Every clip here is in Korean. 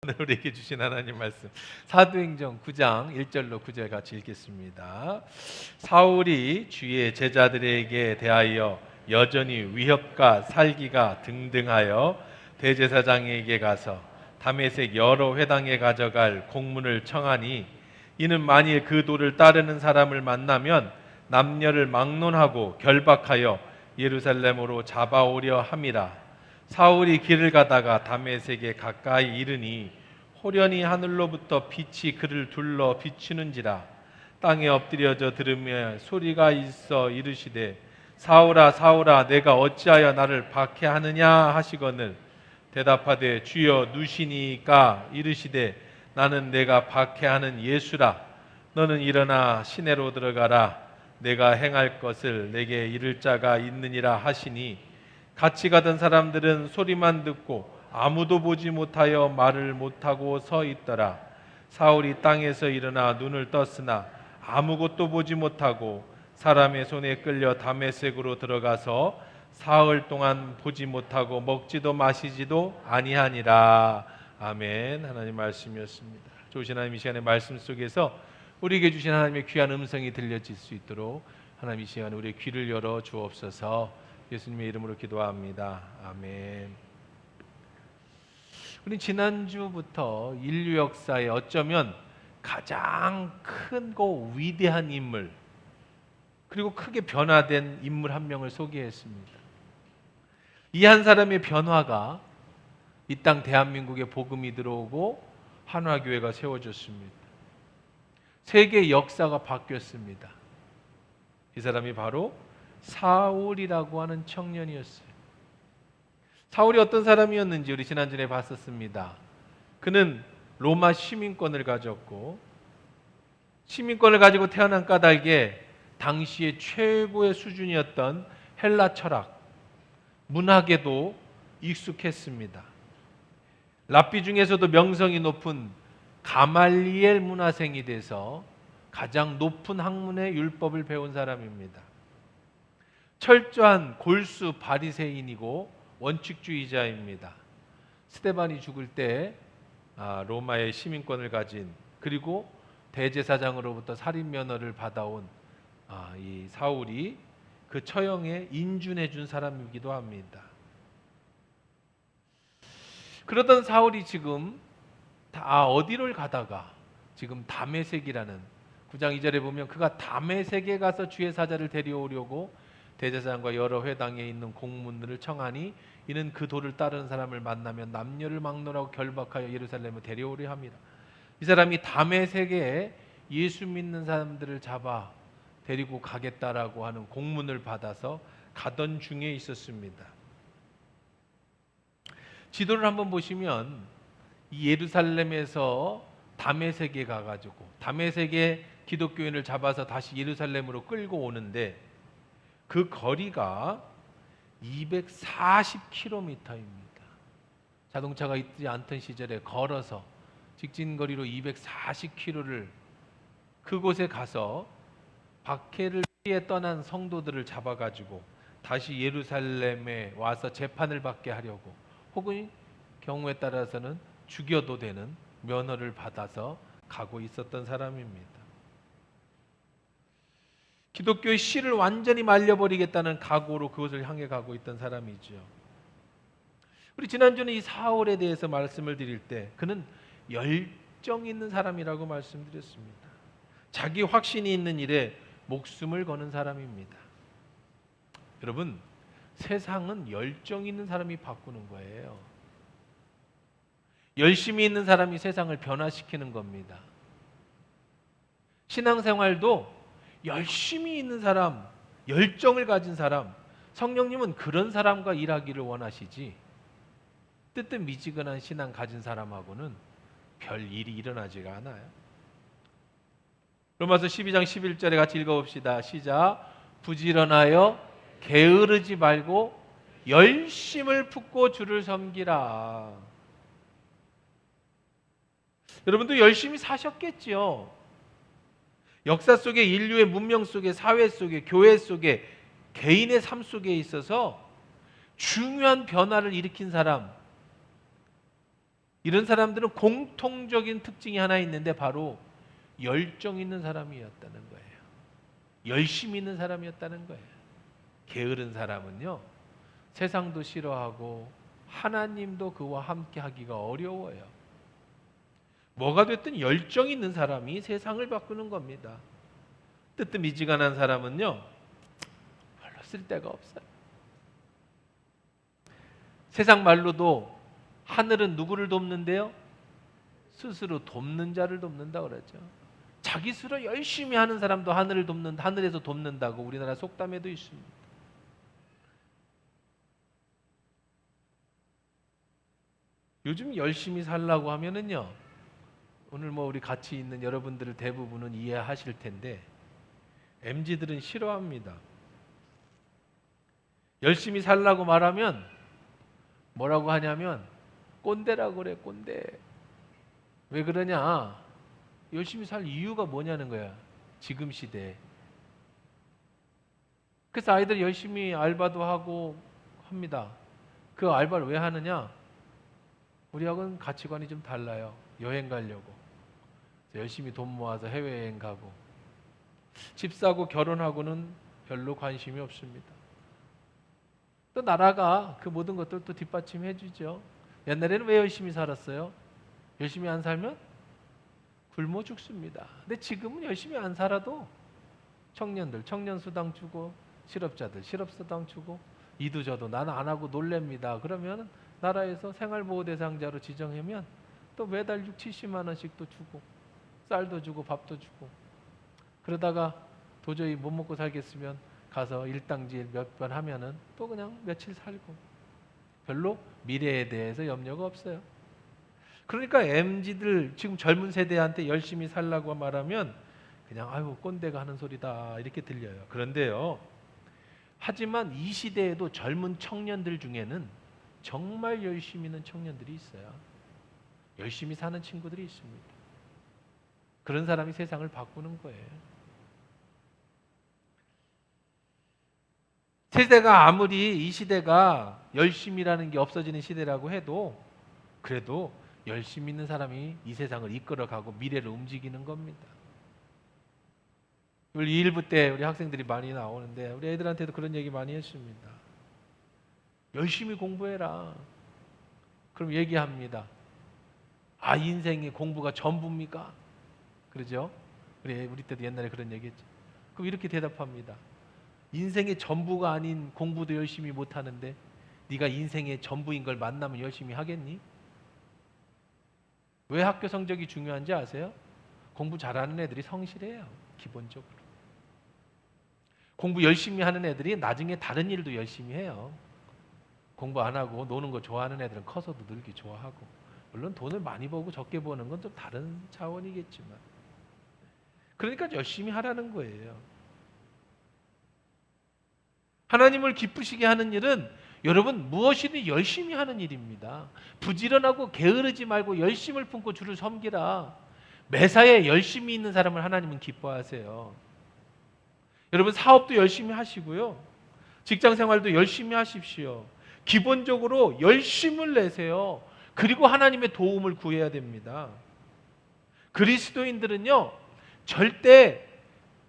오늘 우리에게 주신 하나님 말씀 사도행전 9장 1절로 9절 같이 읽겠습니다. 사울이 주의 제자들에게 대하여 여전히 위협과 살기가 등등하여 대제사장에게 가서 다메섹 여러 회당에 가져갈 공문을 청하니 이는 만일 그 도를 따르는 사람을 만나면 남녀를 막론하고 결박하여 예루살렘으로 잡아오려 함이라. 사울이 길을 가다가 다메섹에 가까이 이르니 호련히 하늘로부터 빛이 그를 둘러 비추는지라. 땅에 엎드려져 들으며 소리가 있어 이르시되 사울아 사울아 내가 어찌하여 나를 박해하느냐 하시거늘 대답하되 주여 누시니까 이르시되 나는 내가 박해하는 예수라. 너는 일어나 시내로 들어가라. 내가 행할 것을 내게 이를 자가 있느니라 하시니 같이 가던 사람들은 소리만 듣고 아무도 보지 못하여 말을 못하고 서 있더라. 사울이 땅에서 일어나 눈을 떴으나 아무것도 보지 못하고 사람의 손에 끌려 다메섹으로 들어가서 사흘 동안 보지 못하고 먹지도 마시지도 아니하니라. 아멘. 하나님 말씀이었습니다. 좋으신 하나님, 이 시간의 말씀 속에서 우리에게 주신 하나님의 귀한 음성이 들려질 수 있도록 하나님 이 시간에 우리의 귀를 열어 주옵소서. 예수님의 이름으로 기도합니다. 아멘. 우리 지난주부터 인류 역사에 어쩌면 가장 크고 위대한 인물, 그리고 크게 변화된 인물 한 명을 소개했습니다. 이 한 사람의 변화가 이 땅 대한민국에 복음이 들어오고 한화교회가 세워졌습니다. 세계의 역사가 바뀌었습니다. 이 사람이 바로 사울이라고 하는 청년이었어요. 사울이 어떤 사람이었는지 우리 지난주에 봤었습니다. 그는 로마 시민권을 가졌고, 시민권을 가지고 태어난 까닭에 당시의 최고의 수준이었던 헬라 철학, 문학에도 익숙했습니다. 랍비 중에서도 명성이 높은 가말리엘 문화생이 돼서 가장 높은 학문의 율법을 배운 사람입니다. 철저한 골수 바리새인이고 원칙주의자입니다. 스데반이 죽을 때 로마의 시민권을 가진, 그리고 대제사장으로부터 살인 면허를 받아온 이 사울이 그 처형에 인준해 준 사람이기도 합니다. 그러던 사울이 지금 어디를 가다가 지금 다메섹이라는 9장 2절에 보면 그가 다메섹에 가서 주의 사자를 데려오려고 대제사장과 여러 회당에 있는 공문들을 청하니 이는 그 도를 따르는 사람을 만나면 남녀를 막론하고 결박하여 예루살렘에 데려오려 합니다. 이 사람이 다메섹에 예수 믿는 사람들을 잡아 데리고 가겠다라고 하는 공문을 받아서 가던 중에 있었습니다. 지도를 한번 보시면 이 예루살렘에서 다메섹에 가가지고 다메섹에 기독교인을 잡아서 다시 예루살렘으로 끌고 오는데 그 거리가 240km입니다. 자동차가 있지 않던 시절에 걸어서 직진거리로 240km를 그곳에 가서 박해를 피해 떠난 성도들을 잡아가지고 다시 예루살렘에 와서 재판을 받게 하려고, 혹은 경우에 따라서는 죽여도 되는 면허를 받아서 가고 있었던 사람입니다. 기독교의 씨를 완전히 말려버리겠다는 각오로 그것을 향해 가고 있던 사람이죠. 우리 지난주는 이 사울에 대해서 말씀을 드릴 때 그는 열정 있는 사람이라고 말씀드렸습니다. 자기 확신이 있는 일에 목숨을 거는 사람입니다. 여러분, 세상은 열정 있는 사람이 바꾸는 거예요. 열심히 있는 사람이 세상을 변화시키는 겁니다. 신앙생활도 열심히 있는 사람, 열정을 가진 사람, 성령님은 그런 사람과 일하기를 원하시지 뜨뜻미지근한 신앙 가진 사람하고는 별 일이 일어나지가 않아요. 로마서 12장 11절에 같이 읽어봅시다. 시작. 부지런하여 게으르지 말고 열심을 품고 주를 섬기라. 여러분도 열심히 사셨겠지요. 역사 속에, 인류의 문명 속에, 사회 속에, 교회 속에, 개인의 삶 속에 있어서 중요한 변화를 일으킨 사람, 이런 사람들은 공통적인 특징이 하나 있는데 바로 열정 있는 사람이었다는 거예요. 열심히 있는 사람이었다는 거예요. 게으른 사람은요, 세상도 싫어하고 하나님도 그와 함께 하기가 어려워요. 뭐가 됐든 열정 있는 사람이 세상을 바꾸는 겁니다. 뜨뜻미지근한 사람은요, 별로 쓸데가 없어요. 세상 말로도 하늘은 누구를 돕는데요? 스스로 돕는 자를 돕는다 그러죠. 자기 스스로 열심히 하는 사람도 하늘에서 돕는다고 우리나라 속담에도 있습니다. 요즘 열심히 살라고 하면은요, 오늘 우리 같이 있는 여러분들을 대부분은 이해하실 텐데 MZ들은 싫어합니다. 열심히 살라고 말하면 뭐라고 하냐면 꼰대라고 그래, 꼰대. 왜 그러냐? 열심히 살 이유가 뭐냐는 거야, 지금 시대에. 그래서 아이들 열심히 알바도 하고 합니다. 그 알바를 왜 하느냐? 우리하고는 가치관이 좀 달라요. 여행 가려고. 열심히 돈 모아서 해외여행 가고. 집 사고 결혼하고는 별로 관심이 없습니다. 또 나라가 그 모든 것들 또 뒷받침해 주죠. 옛날에는 왜 열심히 살았어요? 열심히 안 살면 굶어 죽습니다. 근데 지금은 열심히 안 살아도 청년들 청년수당 주고, 실업자들 실업수당 주고, 이도저도 나는 안 하고 놀랍니다. 그러면 나라에서 생활보호 대상자로 지정하면 또 매달 6, 70만 원씩 또 주고, 쌀도 주고 밥도 주고, 그러다가 도저히 못 먹고 살겠으면 가서 일당질 몇 번 하면은 또 그냥 며칠 살고, 별로 미래에 대해서 염려가 없어요. 그러니까 MZ들 지금 젊은 세대한테 열심히 살라고 말하면 그냥 아유 꼰대가 하는 소리다 이렇게 들려요. 그런데요, 하지만 이 시대에도 젊은 청년들 중에는 정말 열심히 있는 청년들이 있어요. 열심히 사는 친구들이 있습니다. 그런 사람이 세상을 바꾸는 거예요. 세대가 아무리 이 시대가 열심이라는 게 없어지는 시대라고 해도 그래도 열심히 있는 사람이 이 세상을 이끌어가고 미래를 움직이는 겁니다. 우리 2일부 때 우리 학생들이 많이 나오는데 우리 애들한테도 그런 얘기 많이 했습니다. 열심히 공부해라. 그럼 얘기합니다. 아, 인생이 공부가 전부입니까? 그러죠? 우리 때도 옛날에 그런 얘기했죠. 그럼 이렇게 대답합니다. 인생의 전부가 아닌 공부도 열심히 못하는데 네가 인생의 전부인 걸 만나면 열심히 하겠니? 왜 학교 성적이 중요한지 아세요? 공부 잘하는 애들이 성실해요. 기본적으로. 공부 열심히 하는 애들이 나중에 다른 일도 열심히 해요. 공부 안 하고 노는 거 좋아하는 애들은 커서도 늘기 좋아하고, 물론 돈을 많이 벌고 적게 버는 건 좀 다른 차원이겠지만, 그러니까 열심히 하라는 거예요. 하나님을 기쁘시게 하는 일은 여러분 무엇이든 열심히 하는 일입니다. 부지런하고 게으르지 말고 열심을 품고 주를 섬기라. 매사에 열심히 있는 사람을 하나님은 기뻐하세요. 여러분 사업도 열심히 하시고요. 직장 생활도 열심히 하십시오. 기본적으로 열심을 내세요. 그리고 하나님의 도움을 구해야 됩니다. 그리스도인들은요,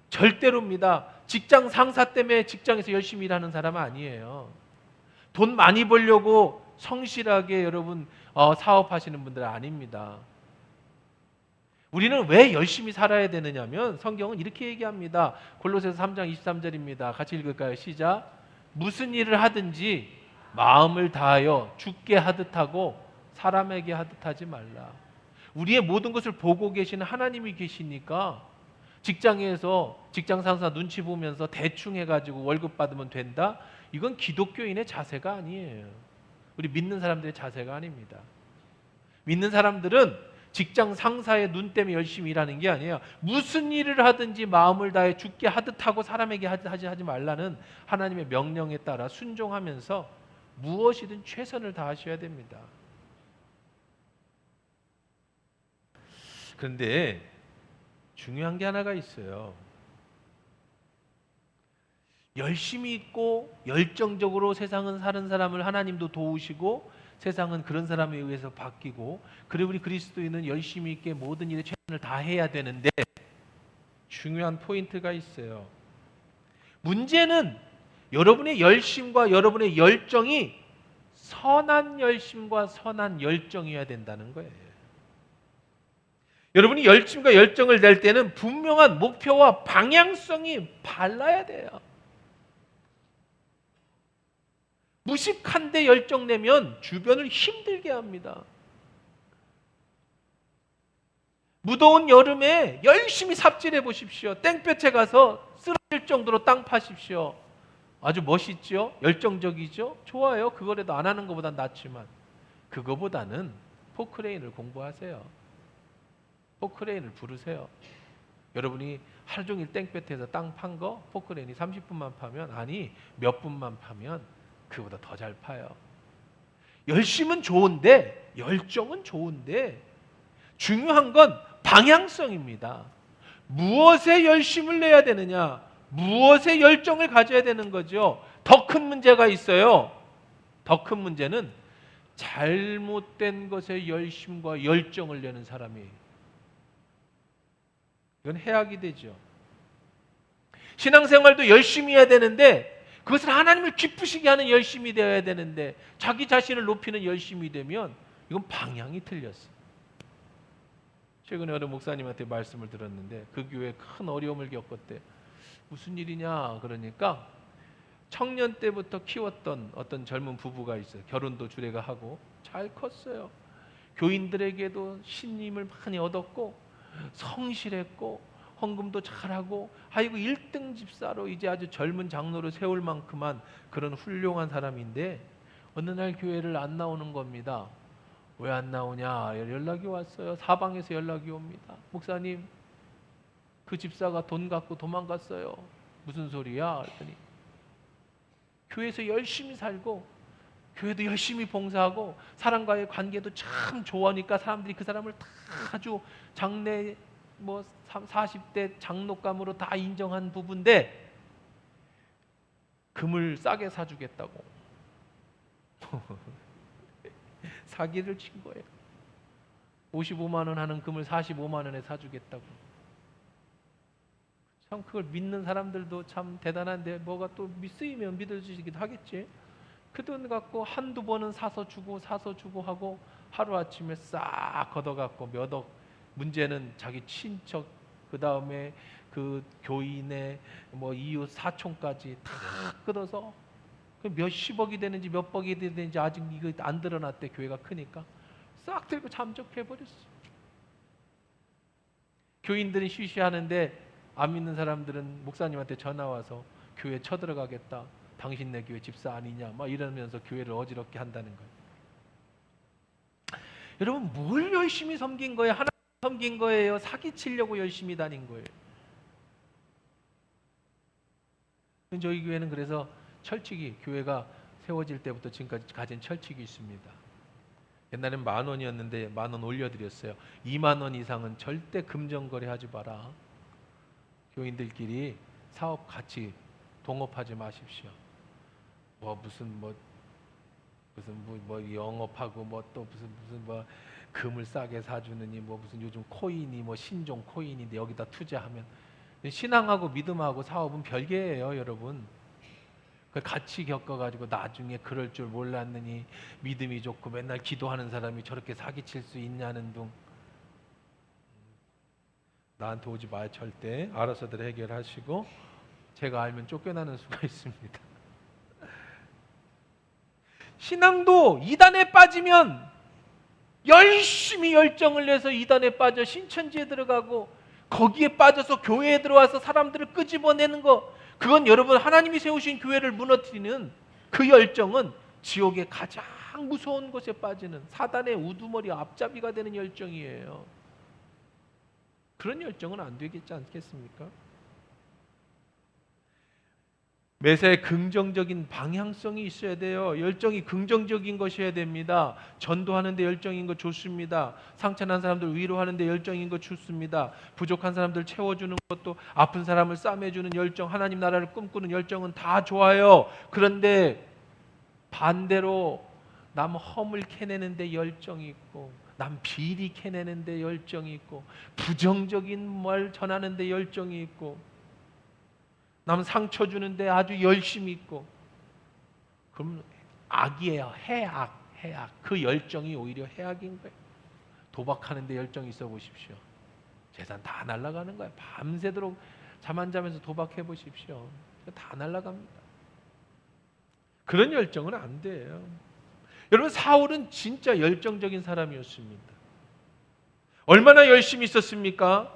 절대로입니다. 직장 상사 때문에 직장에서 열심히 일하는 사람 아니에요. 돈 많이 벌려고 성실하게 여러분 사업하시는 분들은 아닙니다. 우리는 왜 열심히 살아야 되느냐면 성경은 이렇게 얘기합니다. 골로새서 3장 23절입니다. 같이 읽을까요? 시작. 무슨 일을 하든지 마음을 다하여 주께 하듯 하고 사람에게 하듯 하지 말라. 우리의 모든 것을 보고 계시는 하나님이 계시니까 직장에서 직장 상사 눈치 보면서 대충 해가지고 월급 받으면 된다? 이건 기독교인의 자세가 아니에요. 우리 믿는 사람들의 자세가 아닙니다. 믿는 사람들은 직장 상사의 눈 때문에 열심히 일하는 게 아니에요. 무슨 일을 하든지 마음을 다해 주께 하듯 하고 사람에게 하지 말라는 하나님의 명령에 따라 순종하면서 무엇이든 최선을 다하셔야 됩니다. 그런데 중요한 게 하나가 있어요. 열심히 있고 열정적으로 세상을 사는 사람을 하나님도 도우시고 세상은 그런 사람에 의해서 바뀌고, 그리고 우리 그리스도인은 열심히 있게 모든 일에 최선을 다해야 되는데 중요한 포인트가 있어요. 문제는 여러분의 열심과 여러분의 열정이 선한 열심과 선한 열정이어야 된다는 거예요. 여러분이 열심과 열정을 낼 때는 분명한 목표와 방향성이 발라야 돼요. 무식한데 열정 내면 주변을 힘들게 합니다. 무더운 여름에 열심히 삽질해 보십시오. 땡볕에 가서 쓰러질 정도로 땅 파십시오. 아주 멋있죠? 열정적이죠? 좋아요. 그거라도 안 하는 것보단 낫지만 그거보다는 포크레인을 공부하세요. 포크레인을 부르세요. 여러분이 하루 종일 땡볕에서 땅 판 거 포크레인이 30분만 파면, 아니 몇 분만 파면 그보다 더 잘 파요. 열심은 좋은데, 열정은 좋은데 중요한 건 방향성입니다. 무엇에 열심을 내야 되느냐, 무엇에 열정을 가져야 되는 거죠. 더 큰 문제가 있어요. 더 큰 문제는 잘못된 것에 열심과 열정을 내는 사람이에요. 이건 해악이 되죠. 신앙생활도 열심히 해야 되는데 그것을 하나님을 기쁘시게 하는 열심이 되어야 되는데 자기 자신을 높이는 열심이 되면 이건 방향이 틀렸어요. 최근에 어느 목사님한테 말씀을 들었는데 그 교회에 큰 어려움을 겪었대. 무슨 일이냐 그러니까 청년 때부터 키웠던 어떤 젊은 부부가 있어요. 결혼도 주례가 하고 잘 컸어요. 교인들에게도 신임을 많이 얻었고 성실했고 헌금도 잘하고, 아이고 1등 집사로 이제 아주 젊은 장로를 세울 만큼한 그런 훌륭한 사람인데 어느 날 교회를 안 나오는 겁니다. 왜 안 나오냐 연락이 왔어요. 사방에서 연락이 옵니다. 목사님, 그 집사가 돈 갖고 도망갔어요. 무슨 소리야? 그랬더니 교회에서 열심히 살고 교회도 열심히 봉사하고 사람과의 관계도 참 좋으니까 사람들이 그 사람을 다 아주 장래 40대 장로감으로 다 인정한 부부인데 금을 싸게 사주겠다고 사기를 친 거예요. 55만 원 하는 금을 45만 원에 사주겠다고. 참 그걸 믿는 사람들도 참 대단한데 뭐가 또 믿으면 믿어주시기도 하겠지. 그 돈 갖고 한두 번은 사서 주고 하고 하루아침에 싹 걷어갖고 몇 억. 문제는 자기 친척, 그 다음에 그 교인의 이웃 사촌까지 다 끊어서 몇십억이 되는지 몇백이 되는지 아직 이거 안 드러났대. 교회가 크니까 싹 들고 잠적해버렸어. 교인들이 쉬쉬하는데 안 믿는 사람들은 목사님한테 전화 와서 교회 쳐들어가겠다. 당신네 교회 집사 아니냐 막 이러면서 교회를 어지럽게 한다는 거예요. 여러분, 뭘 열심히 섬긴 거예요? 하나님 섬긴 거예요? 사기치려고 열심히 다닌 거예요? 저희 교회는 그래서 철칙이, 교회가 세워질 때부터 지금까지 가진 철칙이 있습니다. 옛날엔 10,000원이었는데 10,000원 올려드렸어요. 20,000원 이상은 절대 금전거래 하지 마라. 교인들끼리 사업 같이 동업하지 마십시오. 무슨 영업하고 또 무슨 금을 싸게 사주느니 무슨 요즘 코인이 신종 코인인데 여기다 투자하면, 신앙하고 믿음하고 사업은 별개예요, 여러분. 같이 겪어가지고 나중에 그럴 줄 몰랐느니 믿음이 좋고 맨날 기도하는 사람이 저렇게 사기칠 수 있냐는 둥. 나한테 오지 마요. 절대. 알아서들 해결하시고, 제가 알면 쫓겨나는 수가 있습니다. 신앙도 이단에 빠지면 열심히 열정을 내서 이단에 빠져 신천지에 들어가고 거기에 빠져서 교회에 들어와서 사람들을 끄집어내는 거, 그건 여러분 하나님이 세우신 교회를 무너뜨리는 그 열정은 지옥의 가장 무서운 곳에 빠지는 사단의 우두머리 앞잡이가 되는 열정이에요. 그런 열정은 안 되겠지 않겠습니까? 매사에 긍정적인 방향성이 있어야 돼요. 열정이 긍정적인 것이어야 됩니다. 전도하는 데 열정인 거 좋습니다. 상처난 사람들 위로하는 데 열정인 거 좋습니다. 부족한 사람들 채워주는 것도, 아픈 사람을 싸매주는 열정, 하나님 나라를 꿈꾸는 열정은 다 좋아요. 그런데 반대로 남 허물 캐내는데 열정이 있고, 남 비리 캐내는데 열정이 있고, 부정적인 말 전하는데 열정이 있고, 남 상처 주는데 아주 열심히 있고, 그럼 악이에요. 해악. 그 열정이 오히려 해악인 거예요. 도박하는데 열정이 있어 보십시오. 재산 다 날아가는 거예요. 밤새도록 잠 안 자면서 도박해 보십시오. 다 날아갑니다. 그런 열정은 안 돼요. 여러분, 사울은 진짜 열정적인 사람이었습니다. 얼마나 열심히 있었습니까?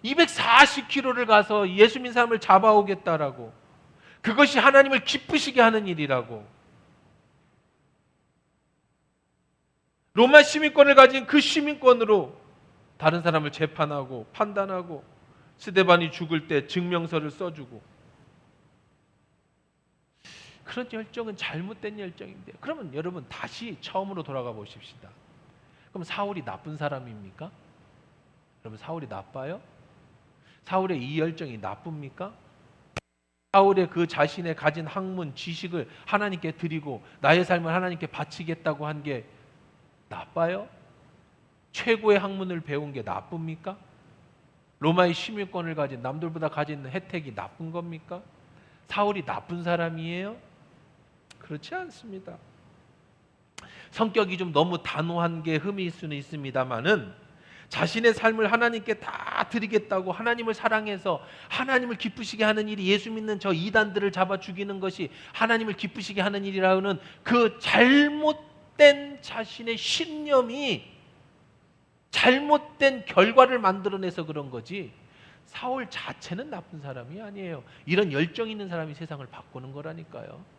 240km를 가서 예수 믿는 사람을 잡아오겠다라고. 그것이 하나님을 기쁘시게 하는 일이라고. 로마 시민권을 가진 그 시민권으로 다른 사람을 재판하고 판단하고, 스데반이 죽을 때 증명서를 써주고. 그런 열정은 잘못된 열정인데, 그러면 여러분 다시 처음으로 돌아가 보십시다. 그럼 사울이 나쁜 사람입니까? 여러분, 사울이 나빠요? 사울의 이 열정이 나쁩니까? 사울의 그 자신의 가진 학문, 지식을 하나님께 드리고 나의 삶을 하나님께 바치겠다고 한 게 나빠요? 최고의 학문을 배운 게 나쁩니까? 로마의 시민권을 가진, 남들보다 가진 혜택이 나쁜 겁니까? 사울이 나쁜 사람이에요? 그렇지 않습니다. 성격이 좀 너무 단호한 게 흠일 수는 있습니다만은, 자신의 삶을 하나님께 다 드리겠다고 하나님을 사랑해서 하나님을 기쁘시게 하는 일이, 예수 믿는 저 이단들을 잡아 죽이는 것이 하나님을 기쁘시게 하는 일이라는 그 잘못된 자신의 신념이 잘못된 결과를 만들어내서 그런 거지, 사울 자체는 나쁜 사람이 아니에요. 이런 열정 있는 사람이 세상을 바꾸는 거라니까요.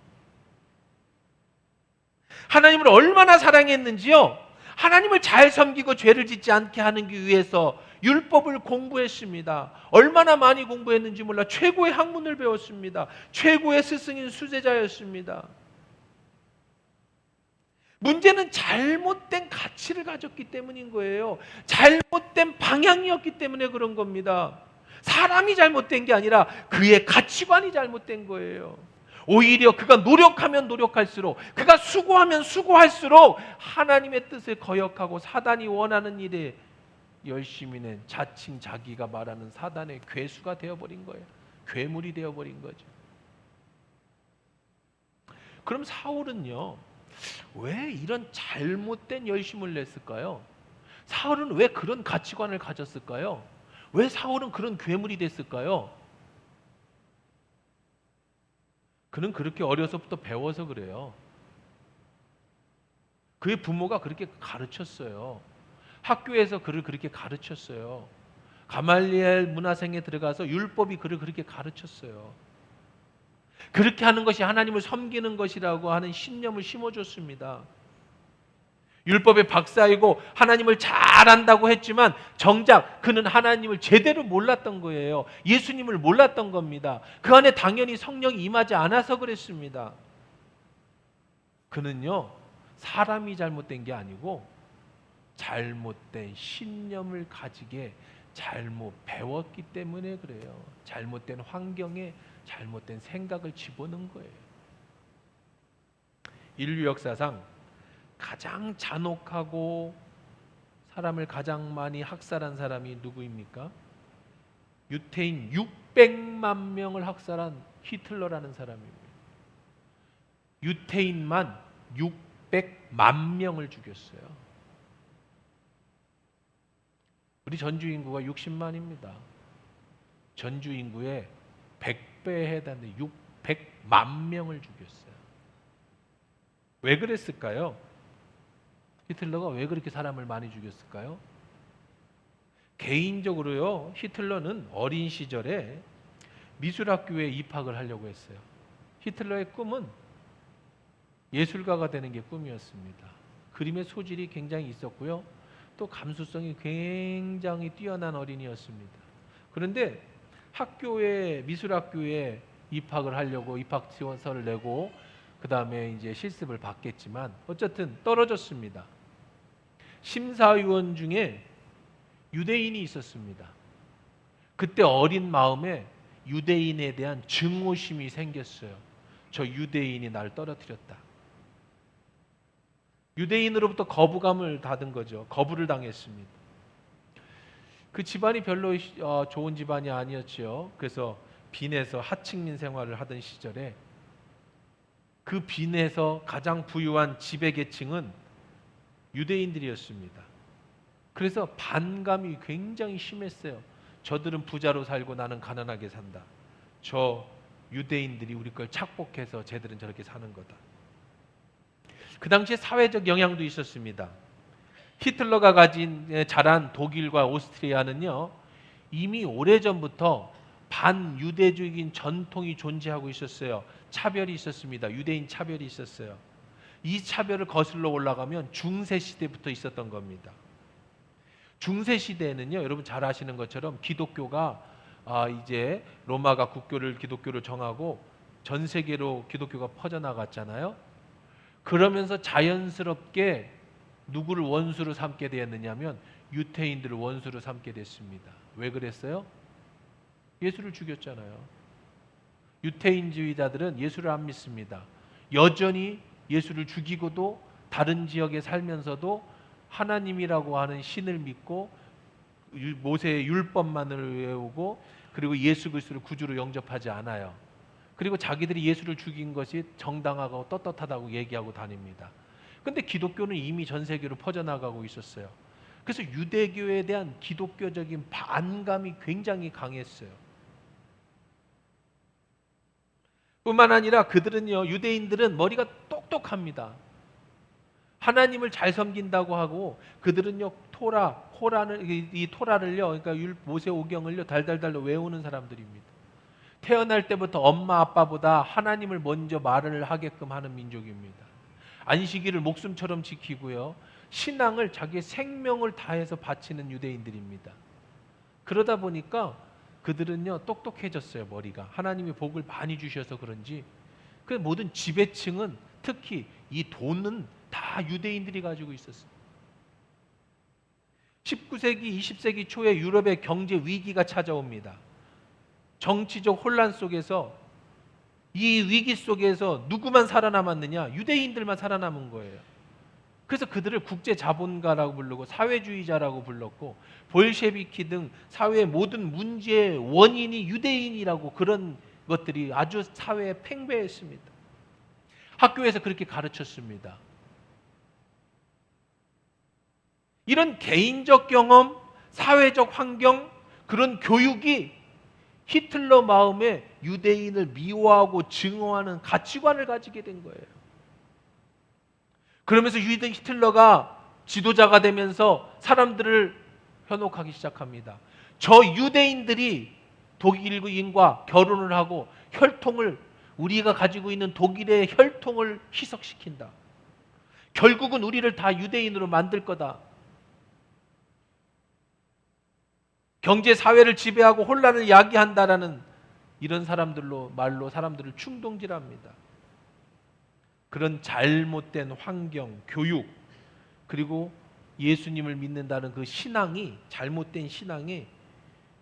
하나님을 얼마나 사랑했는지요, 하나님을 잘 섬기고 죄를 짓지 않게 하기 위해서 율법을 공부했습니다. 얼마나 많이 공부했는지 몰라 최고의 학문을 배웠습니다. 최고의 스승인 수제자였습니다. 문제는 잘못된 가치를 가졌기 때문인 거예요. 잘못된 방향이었기 때문에 그런 겁니다. 사람이 잘못된 게 아니라 그의 가치관이 잘못된 거예요. 오히려 그가 노력하면 노력할수록, 그가 수고하면 수고할수록 하나님의 뜻을 거역하고 사단이 원하는 일에 열심히 낸, 자칭 자기가 말하는 사단의 괴수가 되어버린 거예요. 괴물이 되어버린 거죠. 그럼 사울은요, 왜 이런 잘못된 열심을 냈을까요? 사울은 왜 그런 가치관을 가졌을까요? 왜 사울은 그런 괴물이 됐을까요? 그는 그렇게 어려서부터 배워서 그래요. 그의 부모가 그렇게 가르쳤어요. 학교에서 그를 그렇게 가르쳤어요. 가말리엘 문화생에 들어가서 율법이 그를 그렇게 가르쳤어요. 그렇게 하는 것이 하나님을 섬기는 것이라고 하는 신념을 심어줬습니다. 율법의 박사이고 하나님을 잘 안다고 했지만 정작 그는 하나님을 제대로 몰랐던 거예요. 예수님을 몰랐던 겁니다. 그 안에 당연히 성령이 임하지 않아서 그랬습니다. 그는요, 사람이 잘못된 게 아니고 잘못된 신념을 가지게 잘못 배웠기 때문에 그래요. 잘못된 환경에 잘못된 생각을 집어넣은 거예요. 인류 역사상 가장 잔혹하고 사람을 가장 많이 학살한 사람이 누구입니까? 유태인 600만 명을 학살한 히틀러라는 사람입니다. 유태인만 600만 명을 죽였어요. 우리 전주 인구가 60만입니다. 전주 인구의 100배에 해당하는 600만 명을 죽였어요. 왜 그랬을까요? 히틀러가 왜 그렇게 사람을 많이 죽였을까요? 개인적으로요, 히틀러는 어린 시절에 미술학교에 입학을 하려고 했어요. 히틀러의 꿈은 예술가가 되는 게 꿈이었습니다. 그림의 소질이 굉장히 있었고요. 또 감수성이 굉장히 뛰어난 어린이였습니다. 그런데 미술학교에 입학을 하려고 입학 지원서를 내고 그 다음에 이제 실습을 받겠지만 어쨌든 떨어졌습니다. 심사위원 중에 유대인이 있었습니다. 그때 어린 마음에 유대인에 대한 증오심이 생겼어요. 저 유대인이 날 떨어뜨렸다. 유대인으로부터 거부감을 받은 거죠. 거부를 당했습니다. 그 집안이 별로 좋은 집안이 아니었지요. 그래서 빈에서 하층민 생활을 하던 시절에 그 빈에서 가장 부유한 지배 계층은 유대인들이었습니다. 그래서 반감이 굉장히 심했어요. 저들은 부자로 살고 나는 가난하게 산다. 저 유대인들이 우리 걸 착복해서 쟤들은 저렇게 사는 거다. 그 당시에 사회적 영향도 있었습니다. 히틀러가 자란 독일과 오스트리아는요, 이미 오래전부터 반유대적인 전통이 존재하고 있었어요. 차별이 있었습니다. 유대인 차별이 있었어요. 이 차별을 거슬러 올라가면 중세 시대부터 있었던 겁니다. 중세 시대에는요, 여러분 잘 아시는 것처럼 기독교가 이제 로마가 기독교를 정하고 전 세계로 기독교가 퍼져나갔잖아요. 그러면서 자연스럽게 누구를 원수로 삼게 되었느냐면 유대인들을 원수로 삼게 됐습니다. 왜 그랬어요? 예수를 죽였잖아요. 유대인주의자들은 예수를 안 믿습니다. 여전히 예수를 죽이고도 다른 지역에 살면서도 하나님이라고 하는 신을 믿고 모세의 율법만을 외우고 그리고 예수 그리스도를 구주로 영접하지 않아요. 그리고 자기들이 예수를 죽인 것이 정당하고 떳떳하다고 얘기하고 다닙니다. 근데 기독교는 이미 전 세계로 퍼져나가고 있었어요. 그래서 유대교에 대한 기독교적인 반감이 굉장히 강했어요. 뿐만 아니라 유대인들은 머리가 똑똑합니다. 하나님을 잘 섬긴다고 하고 그들은요 이 토라를요, 그러니까 모세 오경을요 달달달 외우는 사람들입니다. 태어날 때부터 엄마 아빠보다 하나님을 먼저 말을 하게끔 하는 민족입니다. 안식일을 목숨처럼 지키고요, 신앙을 자기의 생명을 다해서 바치는 유대인들입니다. 그러다 보니까 그들은요 똑똑해졌어요. 머리가 하나님이 복을 많이 주셔서 그런지 그 모든 지배층은 특히 이 돈은 다 유대인들이 가지고 있었어요. 19세기 20세기 초에 유럽의 경제 위기가 찾아옵니다. 정치적 혼란 속에서 이 위기 속에서 누구만 살아남았느냐? 유대인들만 살아남은 거예요. 그래서 그들을 국제 자본가라고 부르고 사회주의자라고 불렀고 볼셰비키 등 사회의 모든 문제의 원인이 유대인이라고, 그런 것들이 아주 사회에 팽배했습니다. 학교에서 그렇게 가르쳤습니다. 이런 개인적 경험, 사회적 환경, 그런 교육이 히틀러 마음에 유대인을 미워하고 증오하는 가치관을 가지게 된 거예요. 그러면서 히틀러가 지도자가 되면서 사람들을 현혹하기 시작합니다. 저 유대인들이 독일인과 결혼을 하고 우리가 가지고 있는 독일의 혈통을 희석시킨다. 결국은 우리를 다 유대인으로 만들 거다. 경제 사회를 지배하고 혼란을 야기한다라는 이런 말로 사람들을 충동질합니다. 그런 잘못된 환경, 교육, 그리고 예수님을 믿는다는 그 잘못된 신앙이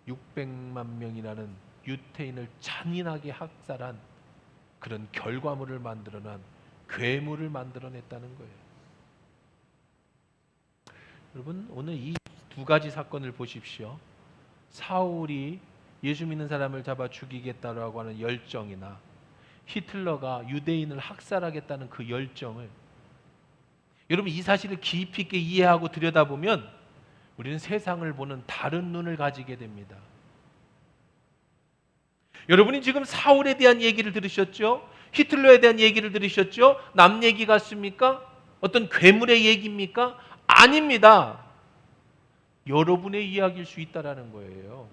600만 명이라는 유대인을 잔인하게 학살한 그런 결과물을 만들어낸 괴물을 만들어냈다는 거예요. 여러분, 오늘 이 두 가지 사건을 보십시오. 사울이 예수 믿는 사람을 잡아 죽이겠다라고 하는 열정이나 히틀러가 유대인을 학살하겠다는 그 열정을, 여러분 이 사실을 깊이 있게 이해하고 들여다보면 우리는 세상을 보는 다른 눈을 가지게 됩니다. 여러분이 지금 사울에 대한 얘기를 들으셨죠? 히틀러에 대한 얘기를 들으셨죠? 남 얘기 같습니까? 어떤 괴물의 얘기입니까? 아닙니다. 여러분의 이야기일 수 있다라는 거예요.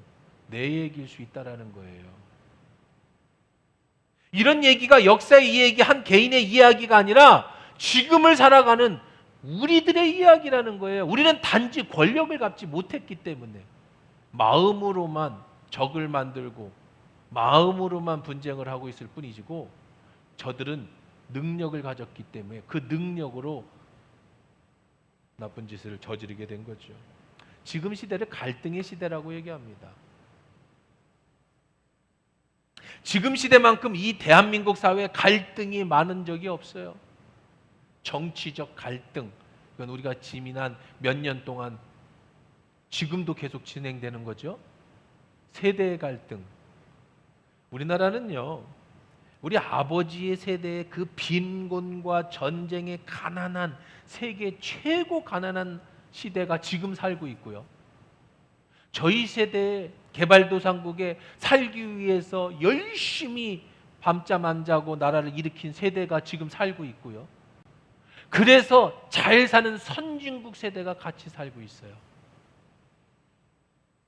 내 얘기일 수 있다라는 거예요. 이런 얘기가 역사의 이야기, 한 개인의 이야기가 아니라 지금을 살아가는 우리들의 이야기라는 거예요. 우리는 단지 권력을 갖지 못했기 때문에 마음으로만 적을 만들고 마음으로만 분쟁을 하고 있을 뿐이지고, 저들은 능력을 가졌기 때문에 그 능력으로 나쁜 짓을 저지르게 된 거죠. 지금 시대를 갈등의 시대라고 얘기합니다. 지금 시대만큼 이 대한민국 사회에 갈등이 많은 적이 없어요. 정치적 갈등, 이건 우리가 지난 몇 년 동안 지금도 계속 진행되는 거죠. 세대의 갈등. 우리나라는요, 우리 아버지의 세대의 그 빈곤과 전쟁의 가난한, 세계 최고 가난한 시대가 지금 살고 있고요. 저희 세대의 개발도상국에 살기 위해서 열심히 밤잠 안 자고 나라를 일으킨 세대가 지금 살고 있고요. 그래서 잘 사는 선진국 세대가 같이 살고 있어요.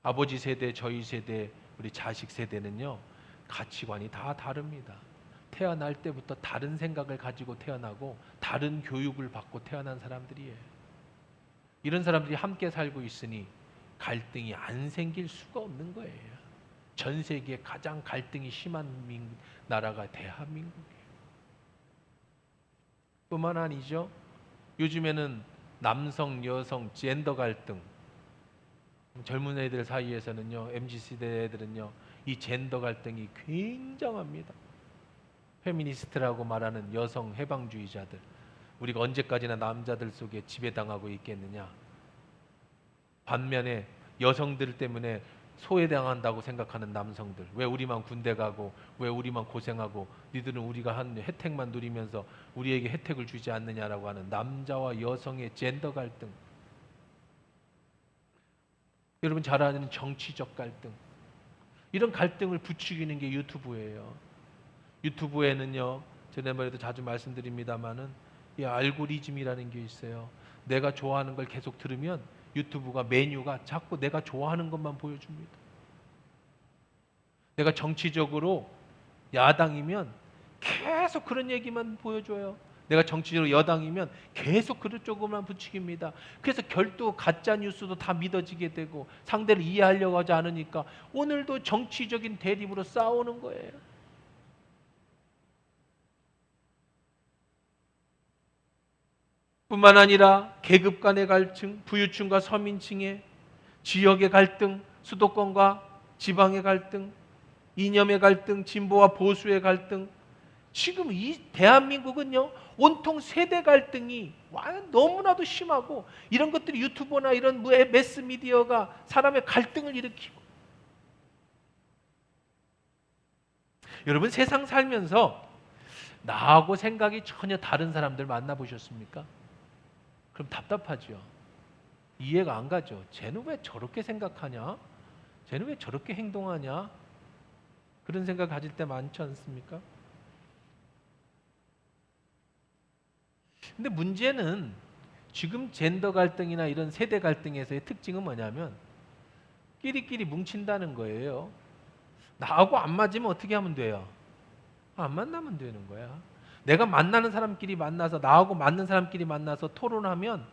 아버지 세대, 저희 세대, 우리 자식 세대는요, 가치관이 다 다릅니다. 태어날 때부터 다른 생각을 가지고 태어나고 다른 교육을 받고 태어난 사람들이에요. 이런 사람들이 함께 살고 있으니 갈등이 안 생길 수가 없는 거예요. 전 세계에 가장 갈등이 심한 나라가 대한민국이에요. 뿐만 아니죠. 요즘에는 남성, 여성, 젠더 갈등, 젊은 애들 사이에서는요, MZ세대 애들은요, 이 젠더 갈등이 굉장합니다. 페미니스트라고 말하는 여성 해방주의자들, 우리가 언제까지나 남자들 속에 지배당하고 있겠느냐. 반면에 여성들 때문에 소외당한다고 생각하는 남성들, 왜 우리만 군대 가고 왜 우리만 고생하고 니들은 우리가 한 혜택만 누리면서 우리에게 혜택을 주지 않느냐라고 하는 남자와 여성의 젠더 갈등, 여러분 잘 아는 정치적 갈등, 이런 갈등을 부추기는 게 유튜브예요. 유튜브에는요, 지난번에도 자주 말씀드립니다마는 이 알고리즘이라는 게 있어요. 내가 좋아하는 걸 계속 들으면 유튜브가 메뉴가 자꾸 내가 좋아하는 것만 보여줍니다. 내가 정치적으로 야당이면 계속 그런 얘기만 보여줘요. 내가 정치적으로 여당이면 계속 그런 쪽으로만 부추깁니다. 그래서 결도 가짜 뉴스도 다 믿어지게 되고 상대를 이해하려고 하지 않으니까 오늘도 정치적인 대립으로 싸우는 거예요. 뿐만 아니라 계급 간의 갈등, 부유층과 서민층의, 지역의 갈등, 수도권과 지방의 갈등, 이념의 갈등, 진보와 보수의 갈등. 지금 이 대한민국은요, 온통 세대 갈등이 너무나도 심하고, 이런 것들이 유튜버나 이런 매스미디어가 사람의 갈등을 일으키고. 여러분, 세상 살면서 나하고 생각이 전혀 다른 사람들 만나보셨습니까? 그럼 답답하죠. 이해가 안 가죠. 쟤는 왜 저렇게 생각하냐? 쟤는 왜 저렇게 행동하냐? 그런 생각 가질 때 많지 않습니까? 근데 문제는 지금 젠더 갈등이나 이런 세대 갈등에서의 특징은 뭐냐면 끼리끼리 뭉친다는 거예요. 나하고 안 맞으면 어떻게 하면 돼요? 안 만나면 되는 거야. 내가 만나는 사람끼리 만나서 나하고 맞는 사람끼리 만나서 토론하면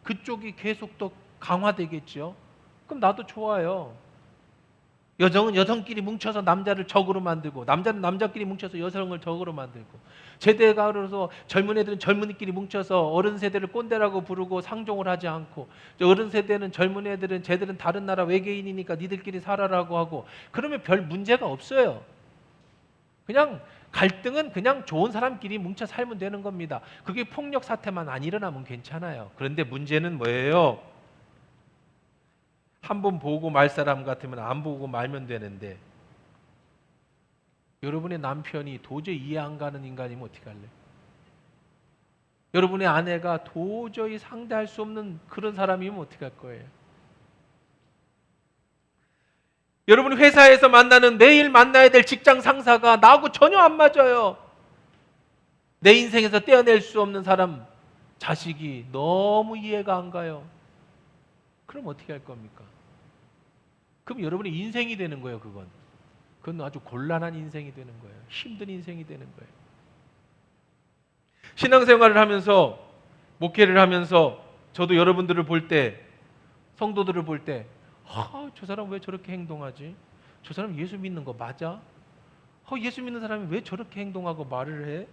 그쪽이 계속 더 강화되겠죠. 그럼 나도 좋아요. 여성은 여성끼리 뭉쳐서 남자를 적으로 만들고 남자는 남자끼리 뭉쳐서 여성을 적으로 만들고 세대가 그래서 젊은 애들은 젊은이끼리 뭉쳐서 어른 세대를 꼰대라고 부르고 상종을 하지 않고 어른 세대는 젊은 애들은 쟤들은 다른 나라 외계인이니까 니들끼리 살아라고 하고 그러면 별 문제가 없어요. 그냥 갈등은 그냥 좋은 사람끼리 뭉쳐 살면 되는 겁니다. 그게 폭력 사태만 안 일어나면 괜찮아요. 그런데 문제는 뭐예요? 한 번 보고 말 사람 같으면 안 보고 말면 되는데 여러분의 남편이 도저히 이해 안 가는 인간이면 어떻게 할래? 여러분의 아내가 도저히 상대할 수 없는 그런 사람이면 어떻게 할 거예요? 여러분 회사에서 만나는 매일 만나야 될 직장 상사가 나하고 전혀 안 맞아요. 내 인생에서 떼어낼 수 없는 사람, 자식이 너무 이해가 안 가요. 그럼 어떻게 할 겁니까? 그럼 여러분의 인생이 되는 거예요, 그건. 그건 아주 곤란한 인생이 되는 거예요. 힘든 인생이 되는 거예요. 신앙생활을 하면서, 목회를 하면서 저도 여러분들을 볼 때, 성도들을 볼 때, 저 사람 왜 저렇게 행동하지? 저 사람 예수 믿는 거 맞아? 예수 믿는 사람이 왜 저렇게 행동하고 말을 해?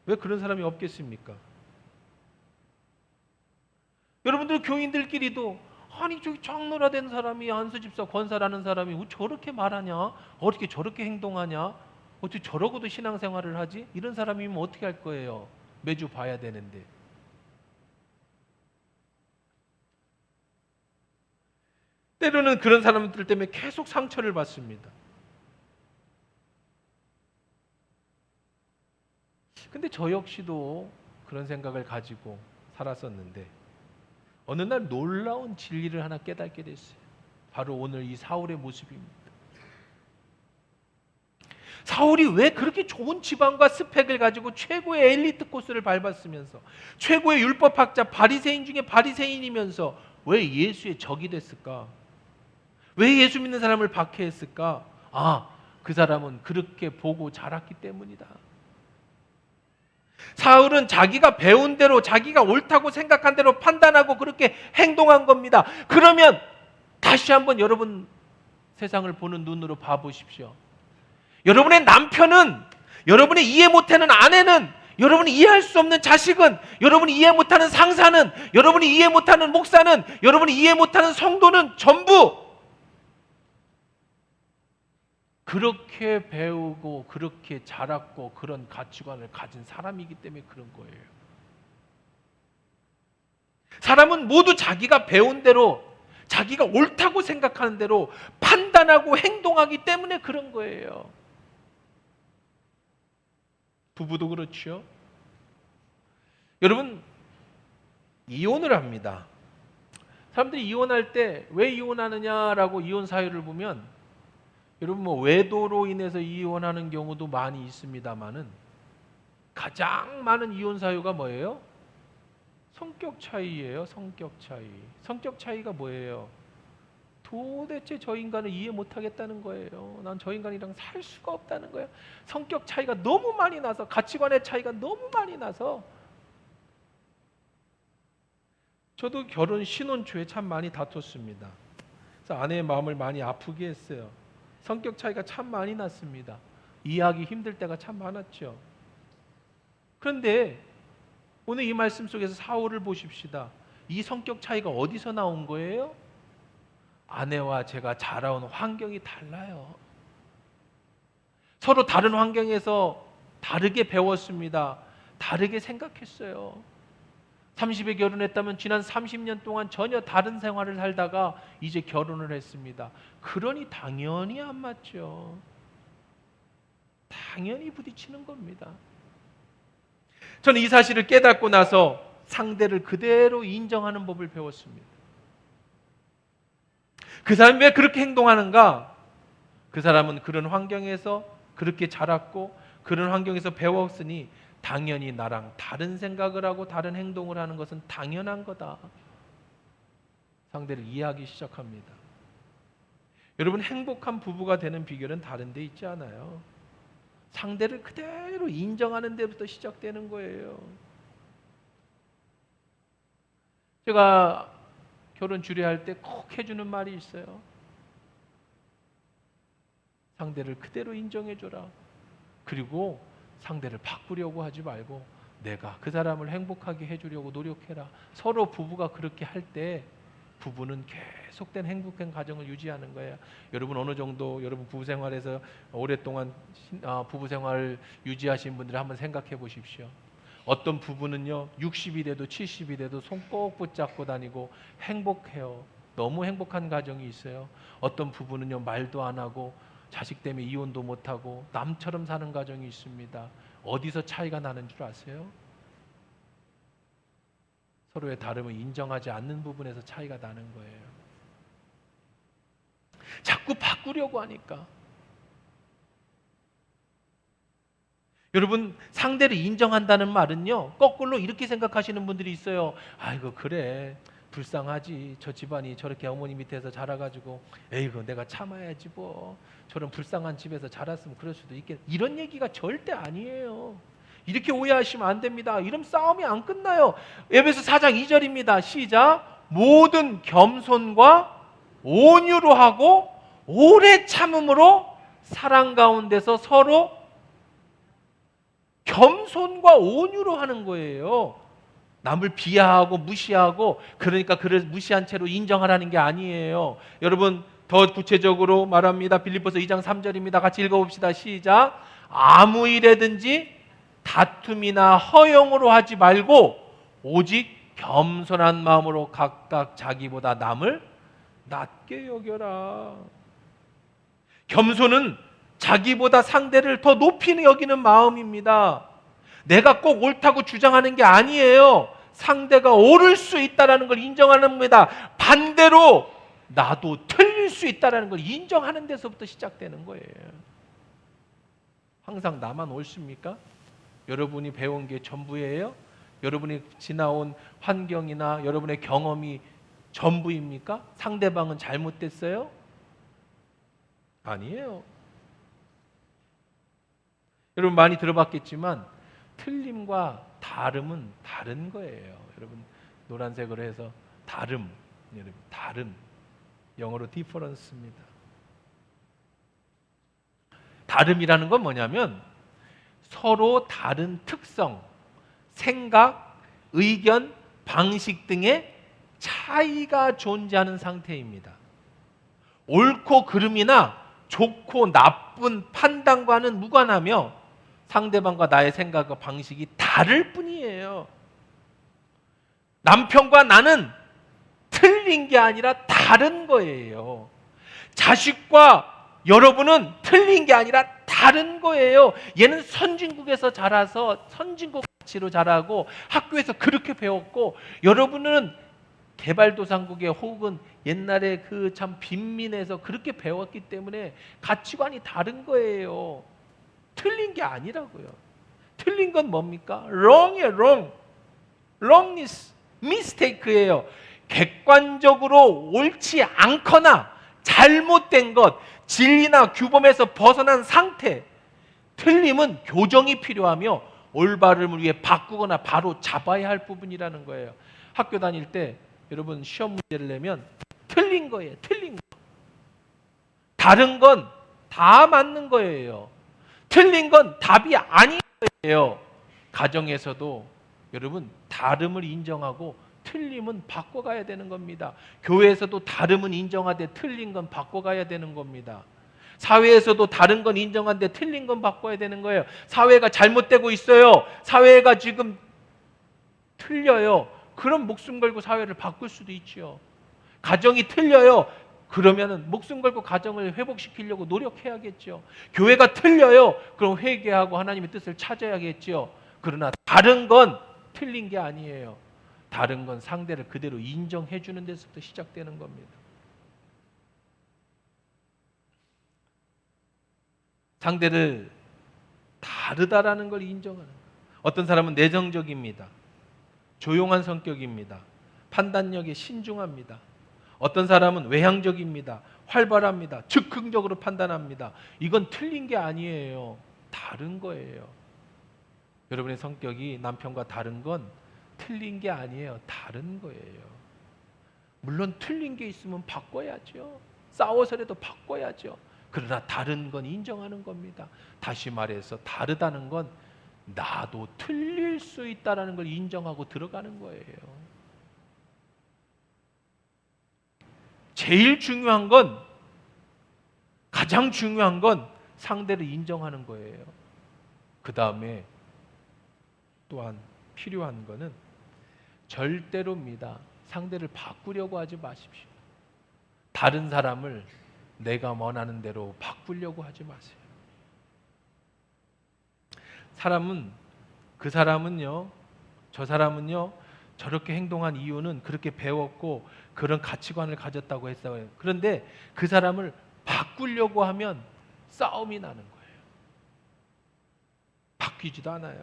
왜 그런 사람이 없겠습니까? 여러분들 교인들끼리도 아니 저기 장로라 된 사람이 안수집사 권사라는 사람이 왜 저렇게 말하냐? 어떻게 저렇게 행동하냐? 어떻게 저러고도 신앙생활을 하지? 이런 사람이면 어떻게 할 거예요? 매주 봐야 되는데. 때로는 그런 사람들 때문에 계속 상처를 받습니다. 근데 저 역시도 그런 생각을 가지고 살았었는데 어느 날 놀라운 진리를 하나 깨닫게 됐어요. 바로 오늘 이 사울의 모습입니다. 사울이 왜 그렇게 좋은 지방과 스펙을 가지고 최고의 엘리트 코스를 밟았으면서 최고의 율법학자 바리새인 중에 바리새인이면서 왜 예수의 적이 됐을까? 왜 예수 믿는 사람을 박해했을까? 그 사람은 그렇게 보고 자랐기 때문이다. 사울은 자기가 배운 대로 자기가 옳다고 생각한 대로 판단하고 그렇게 행동한 겁니다. 그러면 다시 한번 여러분 세상을 보는 눈으로 봐보십시오. 여러분의 남편은, 여러분이 이해 못하는 아내는, 여러분이 이해할 수 없는 자식은, 여러분이 이해 못하는 상사는, 여러분이 이해 못하는 목사는, 여러분이 이해 못하는 성도는 전부 그렇게 배우고 그렇게 자랐고 그런 가치관을 가진 사람이기 때문에 그런 거예요. 사람은 모두 자기가 배운 대로 자기가 옳다고 생각하는 대로 판단하고 행동하기 때문에 그런 거예요. 부부도 그렇죠. 여러분, 이혼을 합니다. 사람들이 이혼할 때 왜 이혼하느냐라고 이혼 사유를 보면 여러분 외도로 인해서 이혼하는 경우도 많이 있습니다만은 가장 많은 이혼 사유가 뭐예요? 성격 차이예요. 성격 차이. 성격 차이가 뭐예요? 도대체 저 인간을 이해 못하겠다는 거예요. 난 저 인간이랑 살 수가 없다는 거예요. 성격 차이가 너무 많이 나서, 가치관의 차이가 너무 많이 나서. 저도 결혼 신혼 초에 참 많이 다퉜습니다. 그래서 아내의 마음을 많이 아프게 했어요. 성격 차이가 참 많이 났습니다. 이해하기 힘들 때가 참 많았죠. 그런데 오늘 이 말씀 속에서 사울을 보십시다. 이 성격 차이가 어디서 나온 거예요? 아내와 제가 자라온 환경이 달라요. 서로 다른 환경에서 다르게 배웠습니다. 다르게 생각했어요. 30에 결혼했다면 지난 30년 동안 전혀 다른 생활을 살다가 이제 결혼을 했습니다. 그러니 당연히 안 맞죠. 당연히 부딪히는 겁니다. 저는 이 사실을 깨닫고 나서 상대를 그대로 인정하는 법을 배웠습니다. 그 사람이 왜 그렇게 행동하는가? 그 사람은 그런 환경에서 그렇게 자랐고 그런 환경에서 배웠으니 당연히 나랑 다른 생각을 하고 다른 행동을 하는 것은 당연한 거다. 상대를 이해하기 시작합니다. 여러분, 행복한 부부가 되는 비결은 다른 데 있지 않아요. 상대를 그대로 인정하는 데부터 시작되는 거예요. 제가 결혼 주례할 때 꼭 해주는 말이 있어요. 상대를 그대로 인정해줘라. 그리고 상대를 바꾸려고 하지 말고 내가 그 사람을 행복하게 해주려고 노력해라. 서로 부부가 그렇게 할 때 부부는 계속된 행복한 가정을 유지하는 거예요. 여러분 어느 정도 여러분 부부 생활에서 오랫동안 부부 생활을 유지하신 분들 한번 생각해 보십시오. 어떤 부부는요 60이 돼도 70이 돼도 손 꼭 붙잡고 다니고 행복해요. 너무 행복한 가정이 있어요. 어떤 부부는요 말도 안 하고 자식 때문에 이혼도 못하고 남처럼 사는 가정이 있습니다. 어디서 차이가 나는 줄 아세요? 서로의 다름을 인정하지 않는 부분에서 차이가 나는 거예요. 자꾸 바꾸려고 하니까. 여러분, 상대를 인정한다는 말은요 거꾸로 이렇게 생각하시는 분들이 있어요. 아이고 그래 불쌍하지. 저 집안이 저렇게 어머니 밑에서 자라가지고 에이구 내가 참아야지 뭐. 저런 불쌍한 집에서 자랐으면 그럴 수도 있겠. 이런 얘기가 절대 아니에요. 이렇게 오해하시면 안 됩니다. 이런 싸움이 안 끝나요. 에베소 4장 2절입니다. 시작. 모든 겸손과 온유로 하고 오래 참음으로 사랑 가운데서 서로 겸손과 온유로 하는 거예요. 남을 비하하고 무시하고 그러니까 그를 무시한 채로 인정하라는 게 아니에요. 여러분 더 구체적으로 말합니다. 빌립보서 2장 3절입니다. 같이 읽어봅시다. 시작. 아무 일에든지 다툼이나 허용으로 하지 말고 오직 겸손한 마음으로 각각 자기보다 남을 낮게 여겨라. 겸손은 자기보다 상대를 더 높이 여기는 마음입니다. 내가 꼭 옳다고 주장하는 게 아니에요. 상대가 옳을 수 있다는 걸 인정하는 겁니다. 반대로 나도 틀릴 수 있다는 걸 인정하는 데서부터 시작되는 거예요. 항상 나만 옳습니까? 여러분이 배운 게 전부예요? 여러분이 지나온 환경이나 여러분의 경험이 전부입니까? 상대방은 잘못됐어요? 아니에요. 여러분 많이 들어봤겠지만 틀림과 다름은 다른 거예요. 여러분 노란색으로 해서 다름, 여러분 다름, 영어로 difference입니다. 다름이라는 건 뭐냐면 서로 다른 특성, 생각, 의견, 방식 등의 차이가 존재하는 상태입니다. 옳고 그름이나 좋고 나쁜 판단과는 무관하며 상대방과 나의 생각과 방식이 다를 뿐이에요. 남편과 나는 틀린 게 아니라 다른 거예요. 자식과 여러분은 틀린 게 아니라 다른 거예요. 얘는 선진국에서 자라서 선진국 가치로 자라고 학교에서 그렇게 배웠고, 여러분은 개발도상국에 혹은 옛날에 그 참 빈민에서 그렇게 배웠기 때문에 가치관이 다른 거예요. 틀린 게 아니라고요. 틀린 건 뭡니까? wrong이에요. wrong. wrongness, mistake예요. 객관적으로 옳지 않거나 잘못된 것, 진리나 규범에서 벗어난 상태. 틀림은 교정이 필요하며 올바름을 위해 바꾸거나 바로 잡아야 할 부분이라는 거예요. 학교 다닐 때 여러분 시험 문제를 내면 틀린 거예요. 틀린 거. 다른 건 다 맞는 거예요. 틀린 건 답이 아닌 거예요. 가정에서도 여러분 다름을 인정하고 틀림은 바꿔가야 되는 겁니다. 교회에서도 다름은 인정하되 틀린 건 바꿔가야 되는 겁니다. 사회에서도 다른 건 인정하는데 틀린 건 바꿔야 되는 거예요. 사회가 잘못되고 있어요. 사회가 지금 틀려요. 그럼 목숨 걸고 사회를 바꿀 수도 있죠. 가정이 틀려요. 그러면은 목숨 걸고 가정을 회복시키려고 노력해야겠죠. 교회가 틀려요. 그럼 회개하고 하나님의 뜻을 찾아야겠죠. 그러나 다른 건 틀린 게 아니에요. 다른 건 상대를 그대로 인정해 주는 데서부터 시작되는 겁니다. 상대를 다르다라는 걸 인정하는 거예요. 어떤 사람은 내성적입니다. 조용한 성격입니다. 판단력이 신중합니다. 어떤 사람은 외향적입니다. 활발합니다. 즉흥적으로 판단합니다. 이건 틀린 게 아니에요. 다른 거예요. 여러분의 성격이 남편과 다른 건 틀린 게 아니에요. 다른 거예요. 물론 틀린 게 있으면 바꿔야죠. 싸워서라도 바꿔야죠. 그러나 다른 건 인정하는 겁니다. 다시 말해서 다르다는 건 나도 틀릴 수 있다는 걸 인정하고 들어가는 거예요. 제일 중요한 건, 가장 중요한 건 상대를 인정하는 거예요. 그 다음에 또한 필요한 거는 절대로입니다. 상대를 바꾸려고 하지 마십시오. 다른 사람을 내가 원하는 대로 바꾸려고 하지 마세요. 그 사람은요, 저 사람은요, 저렇게 행동한 이유는 그렇게 배웠고 그런 가치관을 가졌다고 했어요. 그런데 그 사람을 바꾸려고 하면 싸움이 나는 거예요. 바뀌지도 않아요.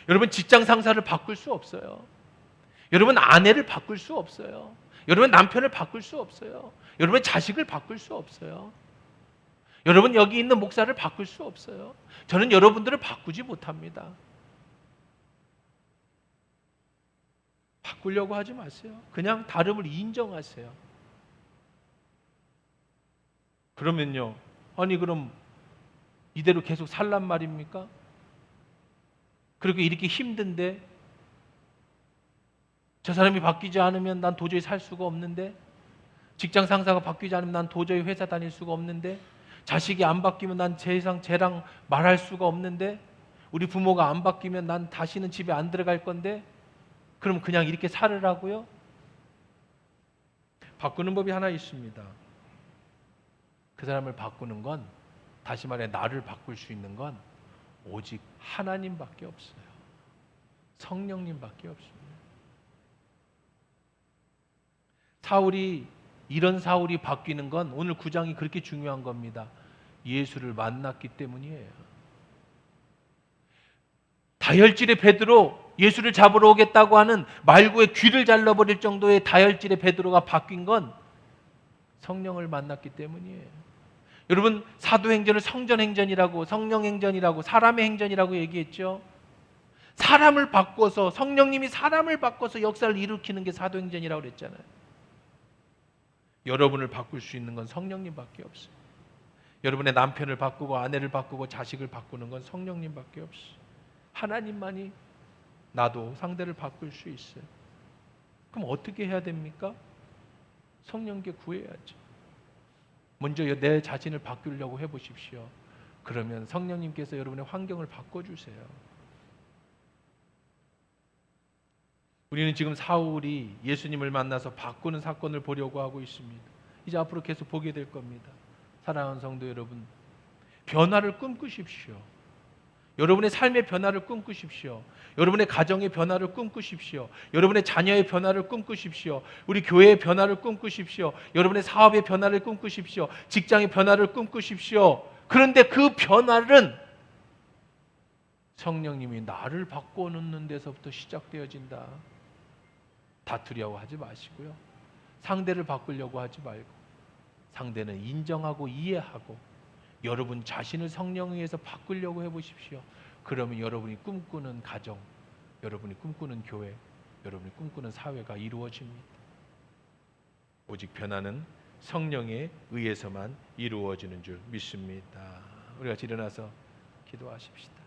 여러분 직장 상사를 바꿀 수 없어요. 여러분 아내를 바꿀 수 없어요. 여러분 남편을 바꿀 수 없어요. 여러분 자식을 바꿀 수 없어요. 여러분 여기 있는 목사를 바꿀 수 없어요. 저는 여러분들을 바꾸지 못합니다. 바꾸려고 하지 마세요. 그냥 다름을 인정하세요. 그러면요, 아니 그럼 이대로 계속 살란 말입니까? 그렇게 이렇게 힘든데, 저 사람이 바뀌지 않으면 난 도저히 살 수가 없는데, 직장 상사가 바뀌지 않으면 난 도저히 회사 다닐 수가 없는데, 자식이 안 바뀌면 난 쟤랑 말할 수가 없는데, 우리 부모가 안 바뀌면 난 다시는 집에 안 들어갈 건데, 그럼 그냥 이렇게 살으라고요? 바꾸는 법이 하나 있습니다. 그 사람을 바꾸는 건, 다시 말해 나를 바꿀 수 있는 건 오직 하나님밖에 없어요. 성령님밖에 없습니다. 이런 사울이 바뀌는 건 오늘 9장이 그렇게 중요한 겁니다. 예수를 만났기 때문이에요. 다혈질의 베드로, 예수를 잡으러 오겠다고 하는 말구의 귀를 잘라버릴 정도의 다혈질의 베드로가 바뀐 건 성령을 만났기 때문이에요. 여러분, 사도행전을 성전행전이라고, 성령행전이라고, 사람의 행전이라고 얘기했죠. 사람을 바꿔서, 성령님이 사람을 바꿔서 역사를 일으키는 게 사도행전이라고 그랬잖아요. 여러분을 바꿀 수 있는 건 성령님밖에 없어요. 여러분의 남편을 바꾸고 아내를 바꾸고 자식을 바꾸는 건 성령님밖에 없어요. 하나님만이 나도 상대를 바꿀 수 있어요. 그럼 어떻게 해야 됩니까? 성령께 구해야죠. 먼저 내 자신을 바꾸려고 해보십시오. 그러면 성령님께서 여러분의 환경을 바꿔주세요. 우리는 지금 사울이 예수님을 만나서 바꾸는 사건을 보려고 하고 있습니다. 이제 앞으로 계속 보게 될 겁니다. 사랑하는 성도 여러분, 변화를 꿈꾸십시오. 여러분의 삶의 변화를 꿈꾸십시오. 여러분의 가정의 변화를 꿈꾸십시오. 여러분의 자녀의 변화를 꿈꾸십시오. 우리 교회의 변화를 꿈꾸십시오. 여러분의 사업의 변화를 꿈꾸십시오. 직장의 변화를 꿈꾸십시오. 그런데 그 변화는 성령님이 나를 바꿔놓는 데서부터 시작되어진다. 다투려고 하지 마시고요. 상대를 바꾸려고 하지 말고, 상대는 인정하고 이해하고 여러분 자신을 성령에 의해서 바꾸려고 해보십시오. 그러면 여러분이 꿈꾸는 가정, 여러분이 꿈꾸는 교회, 여러분이 꿈꾸는 사회가 이루어집니다. 오직 변화는 성령에 의해서만 이루어지는 줄 믿습니다. 우리 같이 일어나서 기도하십시다.